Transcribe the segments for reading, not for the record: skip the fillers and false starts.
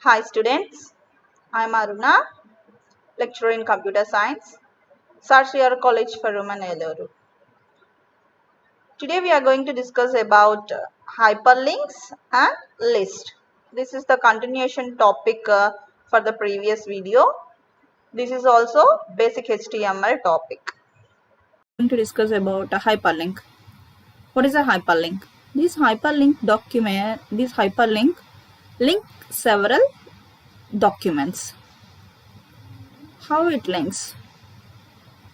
Hi students, I am Aruna, lecturer in computer science, Sarsiyar College for Women Eluru. Today we are going to discuss about hyperlinks and list. This is the continuation topic for the previous video. This is also basic HTML topic. Going to discuss about a hyperlink. What is a hyperlink? This hyperlink link several documents. How it links?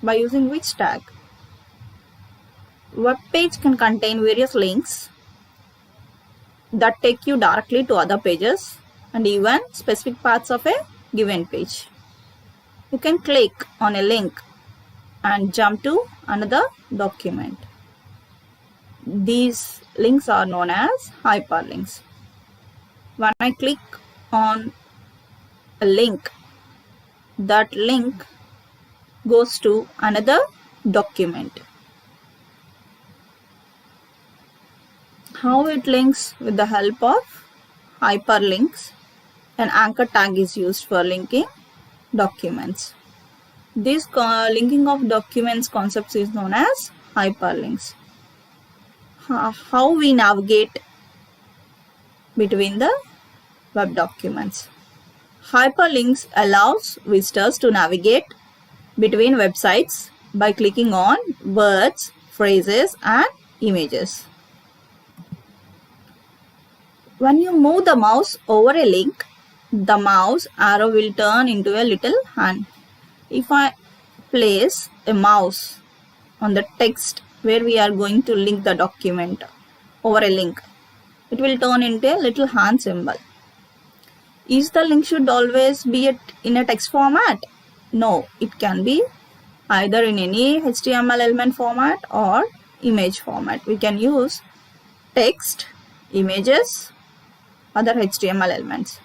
By using which tag? Web page can contain various links that take you directly to other pages and even specific parts of a given page. You can click on a link and jump to another document. These links are known as hyperlinks. When I click on a link, that link goes to another document. How it links? With the help of hyperlinks. An anchor tag is used for linking documents. This linking of documents concepts is known as hyperlinks. How we navigate between the web documents. Hyperlinks allows visitors to navigate between websites by clicking on words, phrases, and images. When you move the mouse over a link, the mouse arrow will turn into a little hand. If I place a mouse on the text where we are going to link the document over a link, it will turn into a little hand symbol. Is the link should always be in a text format? No, it can be either in any HTML element format or image format. We can use text, images, other HTML elements.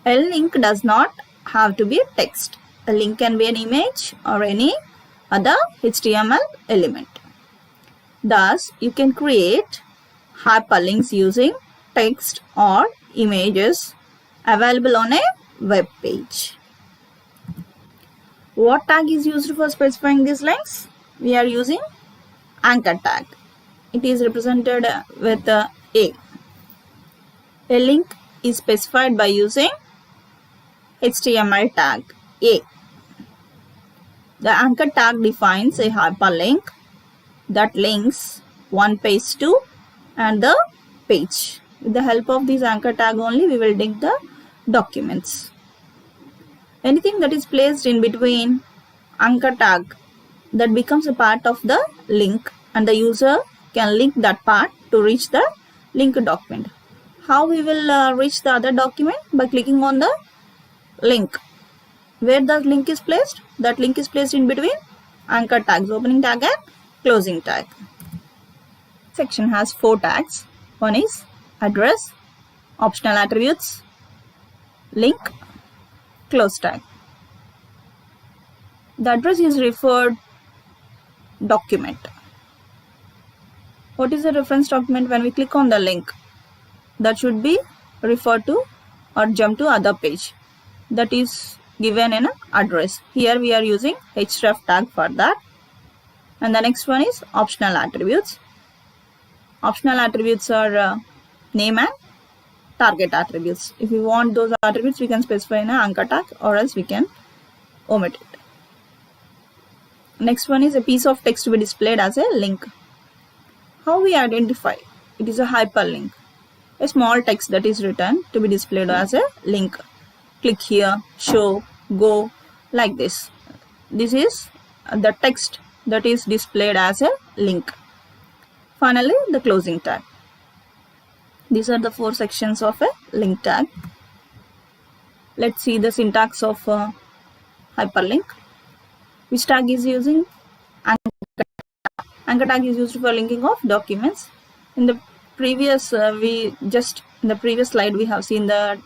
A link does not have to be text. A link can be an image or any other HTML element. Thus, you can create hyperlinks using text or images available on a web page. What tag is used for specifying these links? We are using anchor tag. It is represented with A. A link is specified by using HTML tag A. The anchor tag defines a hyperlink that links one page to another page. With the help of this anchor tag only, we will link the documents. Anything that is placed in between anchor tag that becomes a part of the link, and the user can link that part to reach the linked document. How we will reach the other document? By clicking on the link. Where the link is placed? That link is placed in between anchor tags, opening tag and closing tag. Section has 4 tags. One is address, optional attributes, link, close tag. The address is referred document. What is the reference document? When we click on the link, that should be referred to or jump to other page. That is given in an address. Here we are using href tag for that. And the next one is optional attributes. Optional attributes are name and target attributes. If we want those attributes, we can specify in an anchor tag, or else we can omit it. Next one is a piece of text to be displayed as a link. How we identify? It is a hyperlink. A small text that is written to be displayed as a link. Click here, show, go, like this. This is the text that is displayed as a link. Finally, the closing tag. These are the 4 sections of a link tag. Let's see the syntax of hyperlink. Which tag is using? Anchor tag. Anchor tag is used for linking of documents. In the previous slide we have seen the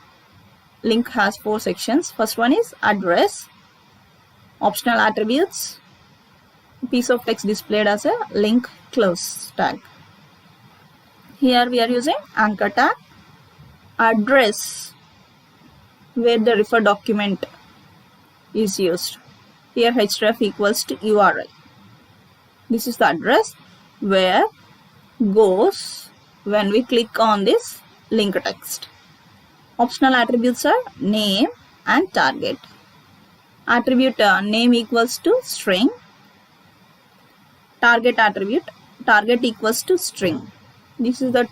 link has 4 sections. First one is address, optional attributes, piece of text displayed as a link, close tag. Here we are using anchor tag. Address where the refer document is used. Here href equals to URL. This is the address where goes when we click on this link text. Optional attributes are name and target. Attribute name equals to string. Target attribute target equals to string. This is the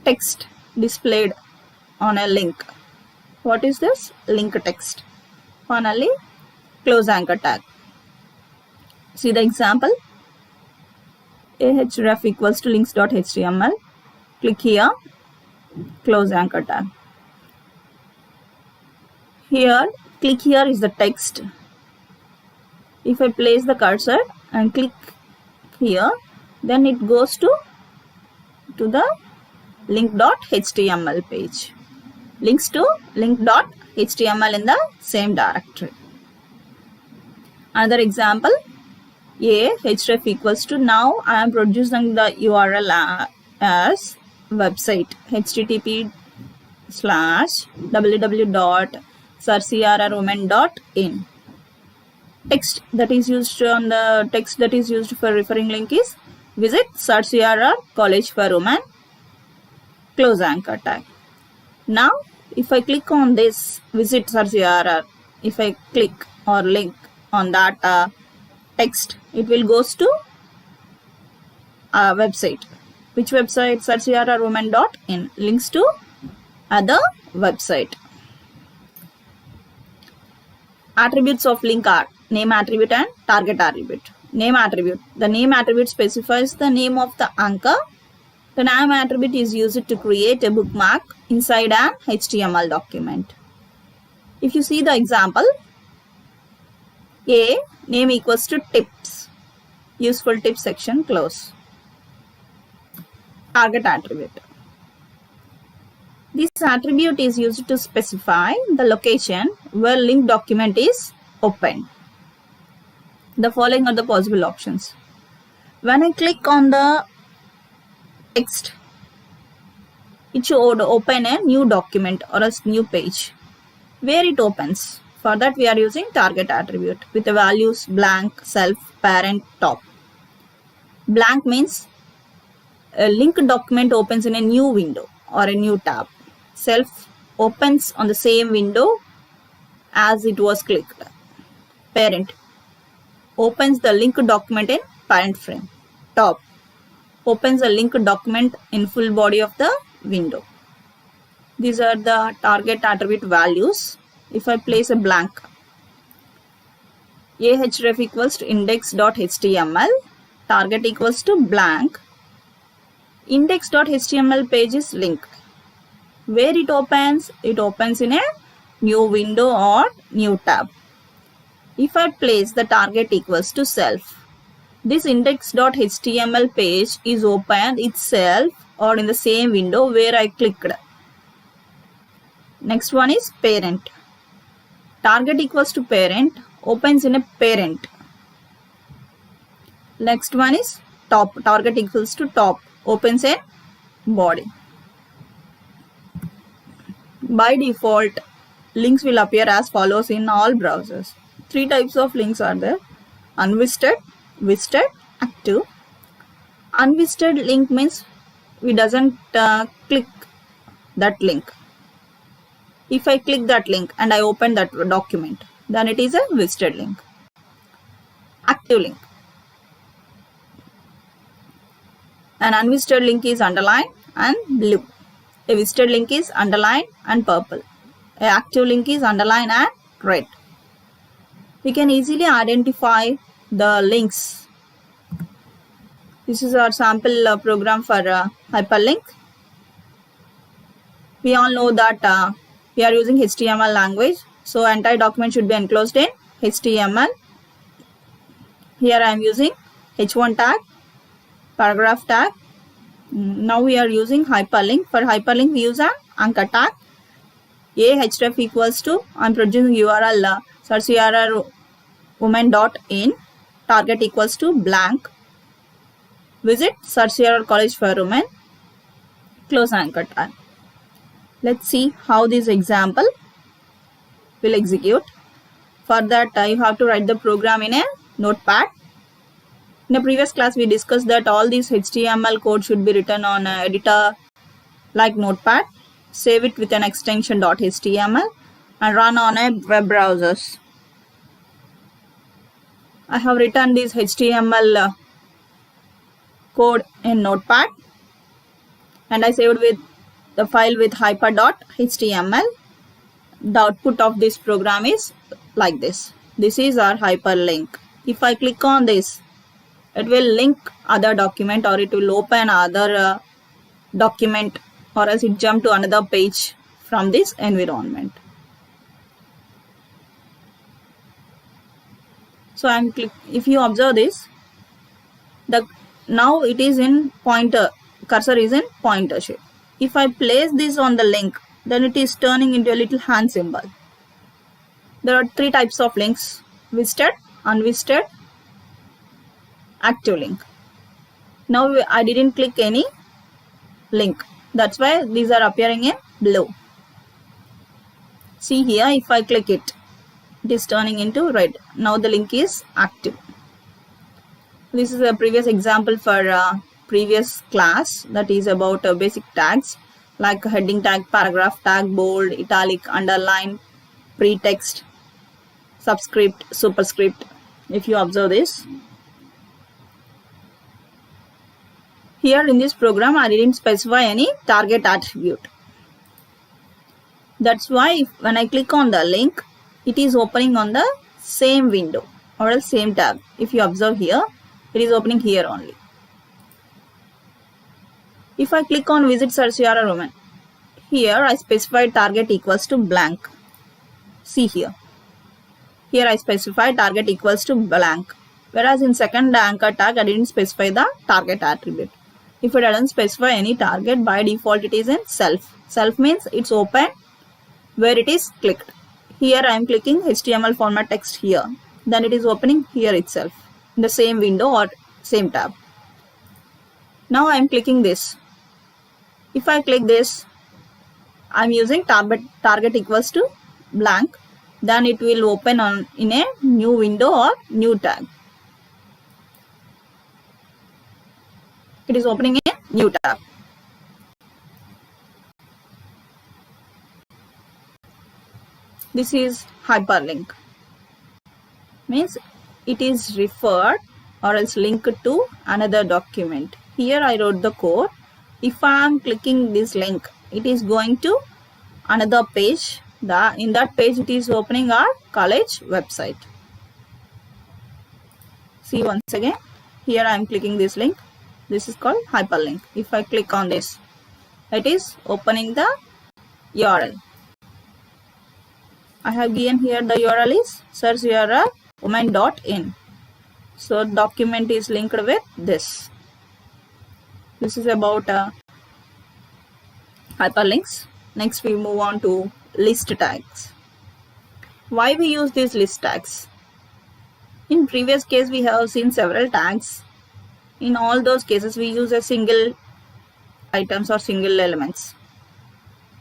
text displayed on a link. What is this? Link text. Finally, close anchor tag. See the example. Ahref equals to links.html. Click here. Close anchor tag. Here, click here is the text. If I place the cursor and click here, then it goes to the link.html page. Links to link.html in the same directory. Another example, href equals to, now I am producing the URL as website http://www.searchrwomen.in. Text that is used on the text that is used for referring link is visit Search URL College for Women. Close anchor tag. Now if I click on this visit Search URL, if I click or link on that text, it will goes to a website. Which website? searchrwomen.in. Links to other website. Attributes of link are name attribute and target attribute. Name attribute. The name attribute specifies the name of the anchor. The name attribute is used to create a bookmark inside an HTML document. If you see the example, A, name equals to tips. Useful tips section, close. Target attribute. This attribute is used to specify the location where link document is opened. The following are the possible options. When I click on the text, it should open a new document or a new page. Where it opens? For that we are using target attribute with the values blank, self, parent, top. Blank means a link document opens in a new window or a new tab. Self opens on the same window as it was clicked. Parent opens the link document in parent frame. Top opens a link document in full body of the window. These are the target attribute values. If I place a blank, ahref equals to index.html, target equals to blank. Index.html page is link. Where it opens? It opens in a new window or new tab. If I place the target equals to self, this index.html page is opened itself or in the same window where I clicked. Next one is parent. Target equals to parent, opens in a parent. Next one is top. Target equals to top, opens in body. By default, links will appear as follows in all browsers. 3 types of links are there: unvisited, visited, active. Unvisited link means we doesn't click that link. If I click that link and I open that document, then it is a visited link. Active link. An unvisited link is underlined and blue. A visited link is underlined and purple. An active link is underlined and red. We can easily identify the links. This is our sample program for hyperlink. We all know that we are using HTML language, so entire document should be enclosed in HTML. Here I am using h1 tag, paragraph tag. Now we are using hyperlink. For hyperlink we use an anchor tag. Ahref equals to, I am producing URL searchrwomen.in, target equals to blank. Visit Search URL College for Women, close anchor tag. Let's see how this example will execute. For that, you have to write the program in a notepad. In the previous class, we discussed that all these HTML code should be written on an editor like Notepad. Save it with an extension .html and run on a web browsers. I have written this HTML code in Notepad and I saved with the file with hyper.html. The output of this program is like this. This is our hyperlink. If I click on this, it will link other document, or it will open other document, or else it jump to another page from this environment. So if you observe this, now it is in pointer, cursor is in pointer shape. If I place this on the link, then it is turning into a little hand symbol. There are three types of links: visited, unvisited, active link. Now I didn't click any link, that's why these are appearing in blue. See here, if I click it, it is turning into red. Now the link is active. This is a previous example for previous class, that is about basic tags like heading tag, paragraph tag, bold, italic, underline, pretext, subscript, superscript. If you observe this, here in this program I didn't specify any target attribute. That's why when I click on the link, it is opening on the same window or else same tab. If you observe here, it is opening here only. If I click on visit search URL domain, here I specified target equals to blank. See here. Here I specified target equals to blank. Whereas in second anchor tag, I didn't specify the target attribute. If it doesn't specify any target, by default it is in self. Self means it's open where it is clicked. Here I am clicking HTML format text here. Then it is opening here itself in the same window or same tab. Now I am clicking this. If I click this, I am using target equals to blank. Then it will open in a new window or new tab. It is opening in new tab. This is hyperlink. Means it is referred or else linked to another document. Here I wrote the code. If I am clicking this link, it is going to another page. In that page it is opening our college website. See once again, here I am clicking this link. This is called hyperlink. If I click on this, it is opening the URL. I have given here the URL is search URL women.in. So document is linked with this. This is about hyperlinks. Next we move on to list tags. Why we use these list tags? In previous case we have seen several tags. In all those cases we use a single items or single elements.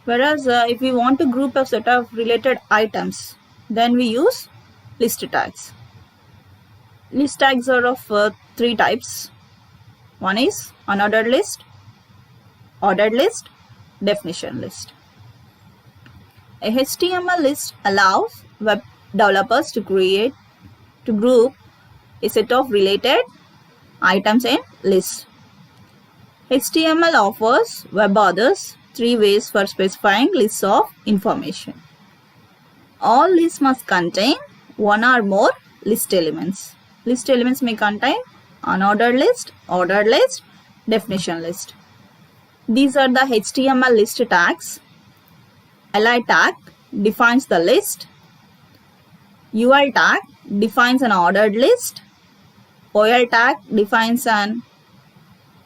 Whereas if we want to group a set of related items, then we use list tags. List tags are of three types. One is unordered list, ordered list, definition list. A HTML list allows web developers to group a set of related items in lists. HTML offers web authors three ways for specifying lists of information. All lists must contain one or more list elements. List elements may contain unordered list, ordered list, definition list. These are the HTML list tags. Li tag defines the list. UL tag defines an ordered list. OL tag defines an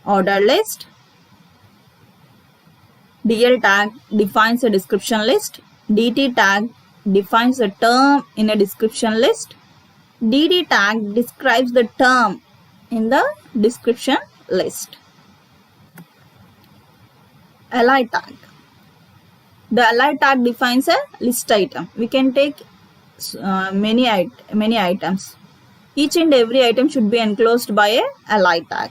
ordered list. DL tag defines a description list. DT tag defines a term in a description list. DD tag describes the term in the description list. Li tag. The ally tag defines a list item. We can take many items. Each and every item should be enclosed by a ally tag.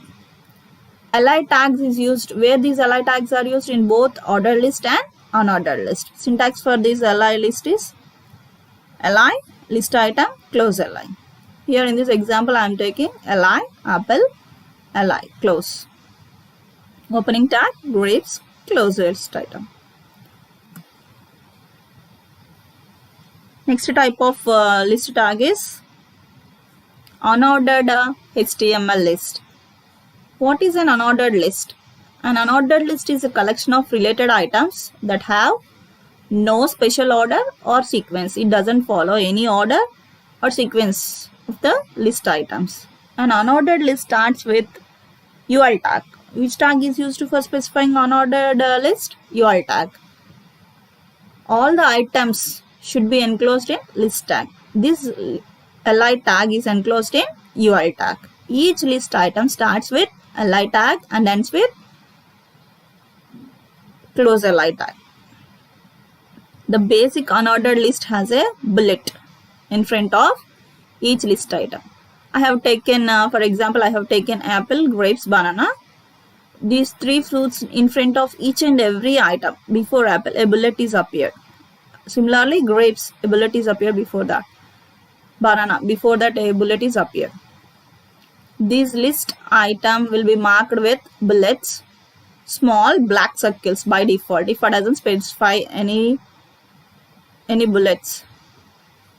Ally tags is used where these ally tags are used in both ordered list and unordered list. Syntax for this ally list is ally, list item, close ally. Here in this example I am taking ally, apple, ally, close. Opening tag, grapes, close list item. Next type of list tag is unordered HTML list. What is an unordered list? An unordered list is a collection of related items that have no special order or sequence. It doesn't follow any order or sequence of the list items. An unordered list starts with UL tag. Which tag is used for specifying unordered list? UL tag. All the items should be enclosed in list tag. This li tag is enclosed in UL tag. Each list item starts with li tag and ends with close li tag. The basic unordered list has a bullet in front of each list item. I have taken, for example, I have taken apple, grapes, banana. These three fruits in front of each and every item. Before apple, a bullet is appeared. Similarly, grapes, a bullet is appeared before that. Banana, before that a bullet is appeared. These list item will be marked with bullets, small black circles by default. If it doesn't specify any bullets.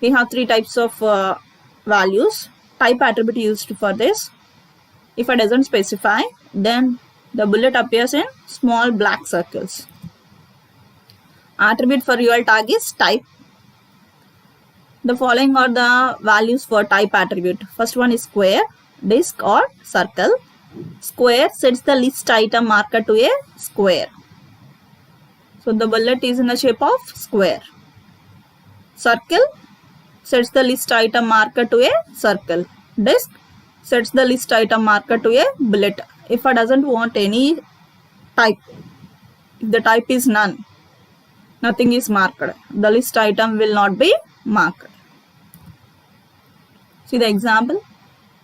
We have three types of values. Type attribute used for this. If it doesn't specify, then the bullet appears in small black circles. Attribute for UL tag is type. The following are the values for type attribute. First one is square, disc or circle. Square sets the list item marker to a square. So the bullet is in the shape of square. Circle sets the list item marker to a circle. Disc sets the list item marker to a bullet. If I doesn't want any type, if the type is none, nothing is marked, the list item will not be marked. See the example.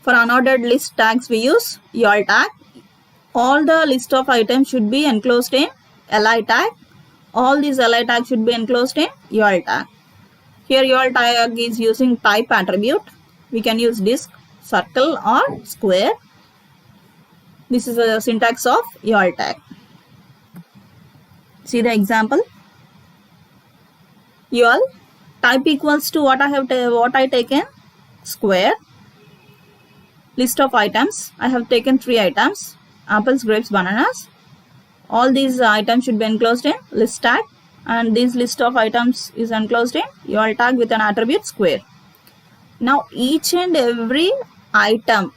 For unordered list tags we use UL tag. All the list of items should be enclosed in li tag. All these li tags should be enclosed in UL tag. Here UL tag is using type attribute. We can use disc, circle or square. This is a syntax of UL tag. See the example. UL type equals to what I taken, square. List of items. I have taken 3 items, apples, grapes, bananas. All these items should be enclosed in list tag, and this list of items is enclosed in UL tag with an attribute square. Now each and every item,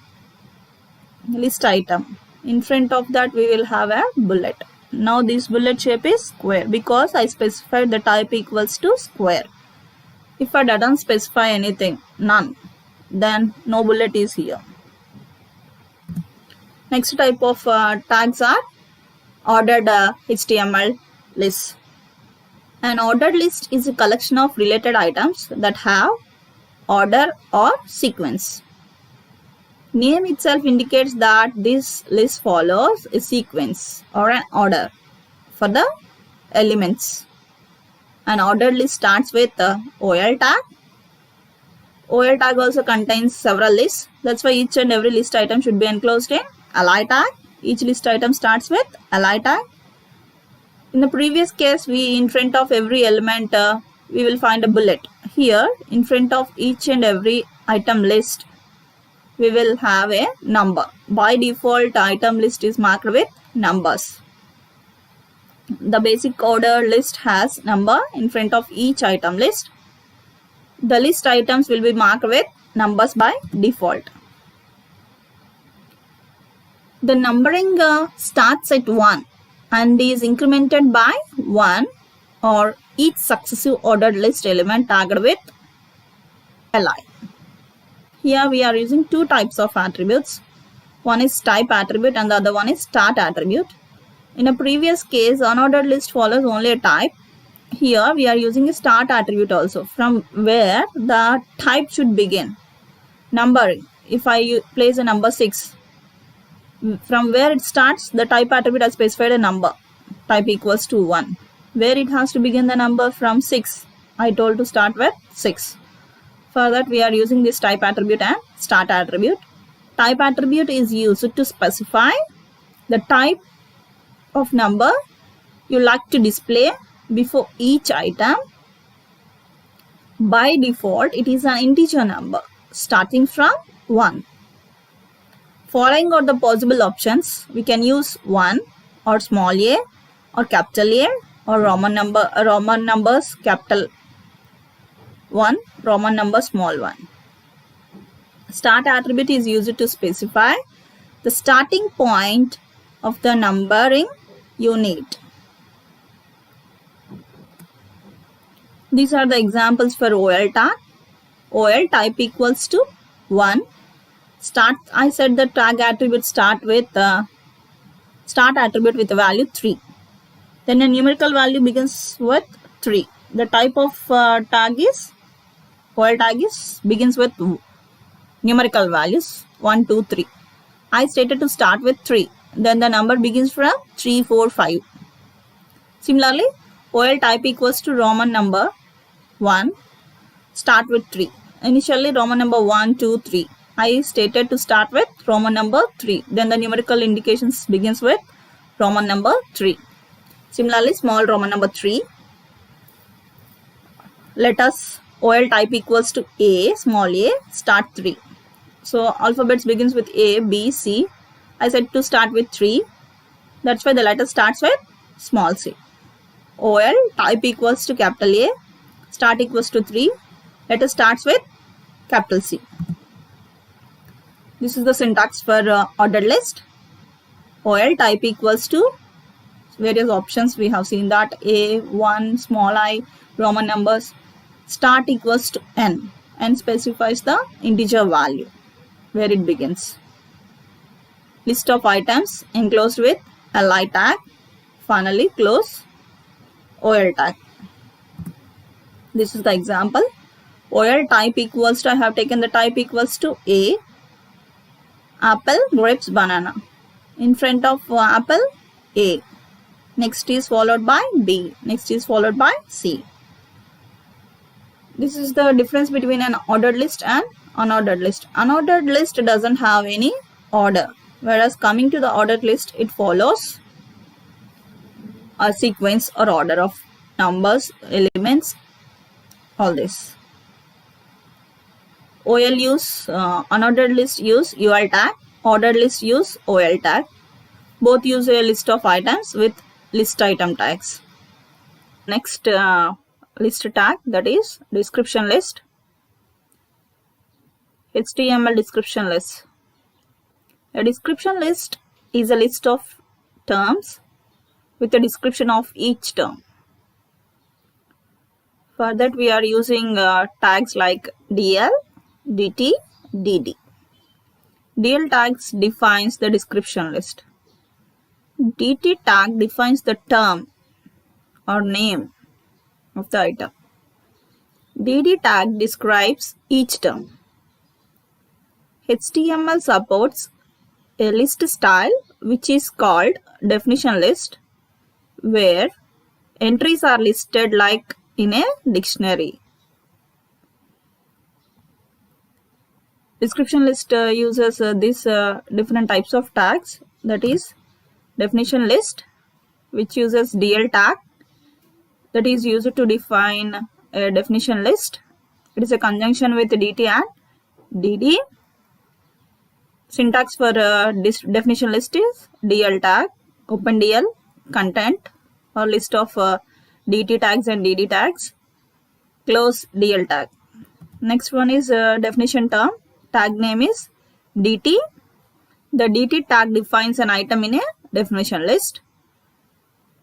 list item, in front of that we will have a bullet. Now this bullet shape is square because I specified the type equals to square. If I didn't specify anything, none, then no bullet is here. Next type of tags are ordered HTML lists. An ordered list is a collection of related items that have order or sequence. Name itself indicates that this list follows a sequence or an order for the elements. An ordered list starts with OL tag. OL tag also contains several lists. That's why each and every list item should be enclosed in li tag. Each list item starts with li tag. In the previous case, we in front of every element we will find a bullet. Here in front of each and every item list we will have a number. By default item list is marked with numbers. The basic order list has number in front of each item list. The list items will be marked with numbers by default. The numbering starts at 1 and is incremented by 1 or each successive ordered list element tagged with li. Here we are using 2 types of attributes. One is type attribute and the other one is start attribute. In a previous case, unordered list follows only a type. here we are using a start attribute also, from where the type should begin. Numbering, if I place a number 6, from where it starts, the type attribute has specified a number, type equals to 1. Where it has to begin the number, from 6, I told to start with 6. For that we are using this type attribute and start attribute. Type attribute is used to specify the type of number you like to display before each item. By default, it is an integer number starting from 1. Following are the possible options. We can use 1 or small a or capital A or Roman numbers capital 1, Roman number small 1. Start attribute is used to specify the starting point of the numbering unit. These are the examples for OL tag. OL type equals to 1. Start, I said the tag attribute start attribute with the value 3. Then a numerical value begins with 3. The type of tag is OL tag begins with numerical values 1, 2, 3. I stated to start with 3. Then the number begins from 3, 4, 5. Similarly, OL type equals to Roman number 1. Start with 3. Initially Roman number 1, 2, 3. I stated to start with Roman number 3. Then the numerical indications begins with Roman number 3. Similarly, small Roman number 3. Let us OL type equals to A, small a, start 3. So alphabets begins with A, B, C. I said to start with 3. That's why the letter starts with small c. OL type equals to capital A, start equals to 3. Letter starts with capital C. This is the syntax for ordered list. OL type equals to various options. We have seen that A, 1, small I, Roman numbers. Start equals to N. N specifies the integer value where it begins. List of items enclosed with LI tag. Finally close OL tag. This is the example. OL type equals to, I have taken the type equals to A, apple, grapes, banana. In front of apple, A. Next is followed by B. Next is followed by C. This is the difference between an ordered list and unordered list. Unordered list doesn't have any order, whereas coming to the ordered list, it follows a sequence or order of numbers, elements, all this. OL use, unordered list use UL tag, ordered list use OL tag. Both use a list of items with list item tags. Next list tag, that is description list. HTML description list. A description list is a list of terms with a description of each term. For that we are using tags like DL, DT, DD. DL tags defines the description list. DT tag defines the term or name of the item. DD tag describes each term. HTML supports a list style which is called definition list, where entries are listed like in a dictionary. Description list uses these different types of tags, that is definition list, which uses DL tag, that is used to define a definition list. It is a conjunction with DT and DD. Syntax for definition list is DL tag, open DL, content or list of DT tags and DD tags, close DL tag. Next one is definition term. Tag name is DT. The DT tag defines an item in a definition list.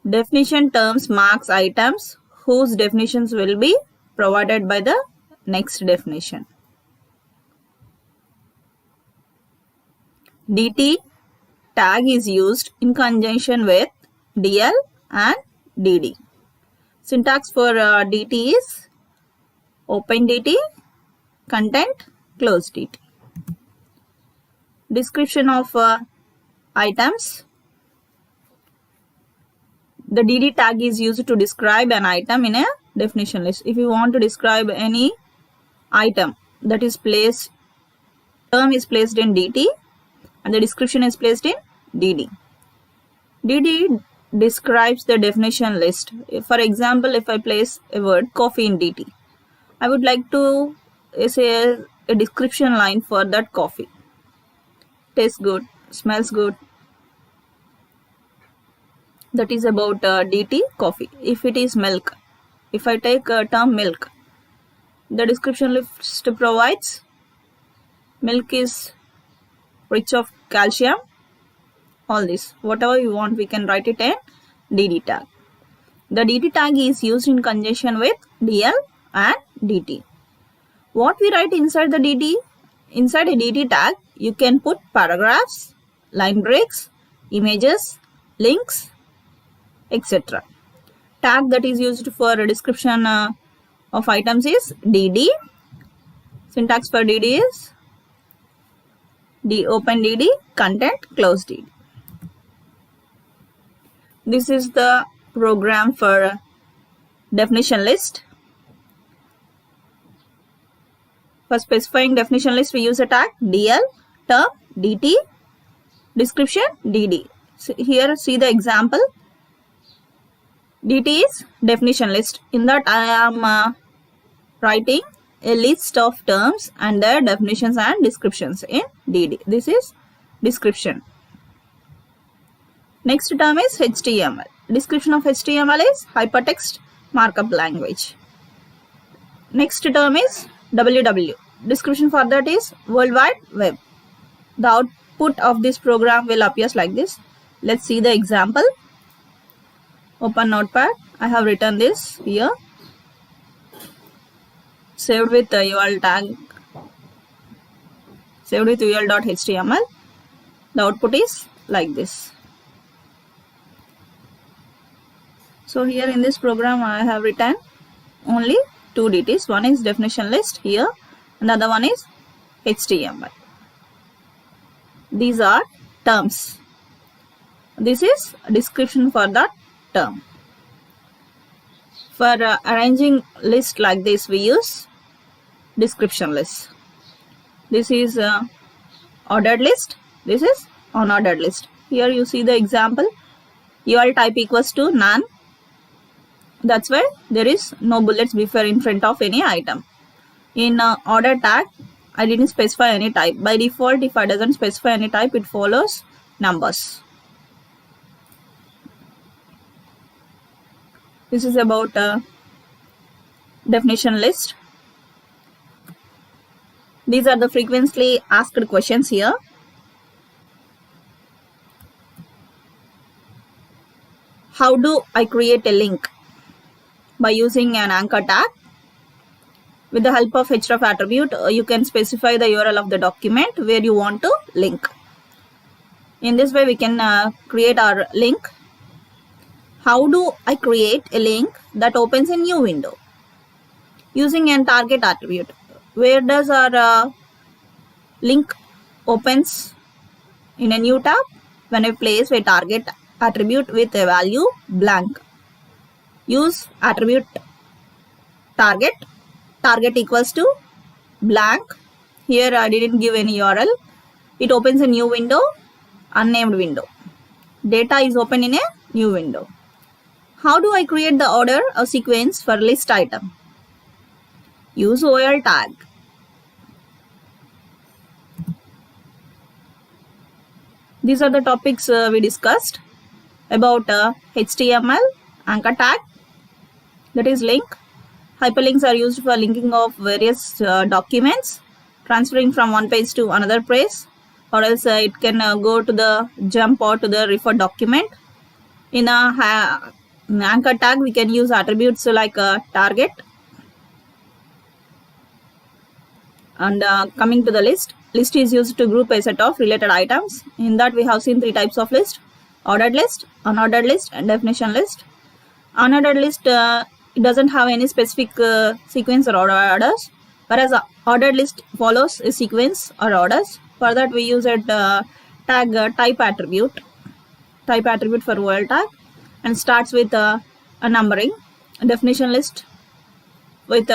Definition terms marks items whose definitions will be provided by the next definition. DT tag is used in conjunction with DL and DD. Syntax for DT is open DT, content, close DT. Description of items. The DD tag is used to describe an item in a definition list. If you want to describe any item that is placed, term is placed in DT and the description is placed in DD. DD describes the definition list. For example, if I place a word coffee in DT, I would like to say a description line for that coffee. Tastes good, smells good. That is about DT coffee. If it is milk, if I take term milk, the description list provides milk is rich of calcium. All this, whatever you want, we can write it in DD tag. The DD tag is used in conjunction with DL and DT. What we write inside the DD? Inside a DD tag, you can put paragraphs, line breaks, images, links, etc. Tag that is used for a description of items is DD. Syntax for DD is open DD, content, close DD. This is the program for definition list. For specifying definition list, we use a tag DL, term, DT, description, DD. So here see the example. DT is definition list. In that I am writing a list of terms and their definitions and descriptions in DD. This is description. Next term is HTML. Description of HTML is hypertext markup language. Next term is WW. Description for that is World Wide Web. The output of this program will appear like this. Let's see the example. Open Notepad. I have written this here. Saved with the URL tag. Saved with URL.html. The output is like this. So here in this program I have written only two DTs. One is definition list here and the other one is HTML. These are terms. This is description for that term. For arranging list like this, we use description list. This is ordered list. This is unordered list. Here you see the example. URL type equals to none. That's why there is no bullets before in front of any item. In order tag, I didn't specify any type. By default, if I doesn't specify any type, it follows numbers. This is about definition list. These are the frequently asked questions here. How do I create a link? By using an anchor tag. With the help of href attribute, you can specify the URL of the document where you want to link. In this way, we can create our link. How do I create a link that opens a new window? Using an target attribute. Where does our link opens? In a new tab, when we place a target attribute with a value blank. Use attribute target. Target equals to blank. Here I didn't give any URL. It opens a new window, unnamed window. Data is open in a new window. How do I create the order or sequence for list item? Use OL tag. These are the topics we discussed about HTML, anchor tag, that is link. Hyperlinks are used for linking of various documents, transferring from one page to another page, or else it can go to the jump or to the refer document. In a anchor tag, we can use attributes like target. And coming to the list is used to group a set of related items. In that, we have seen three types of list: ordered list, unordered list, and definition list. Unordered list it doesn't have any specific sequence or orders, whereas ordered list follows a sequence or orders. For that we use a tag type attribute for world tag, and starts with a numbering. A definition list with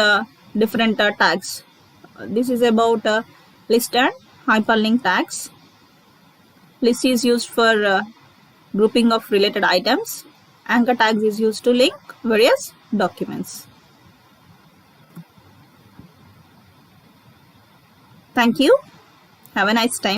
different tags. This is about list and hyperlink tags. List is used for grouping of related items. Anchor tags is used to link various documents. Thank you. Have a nice time.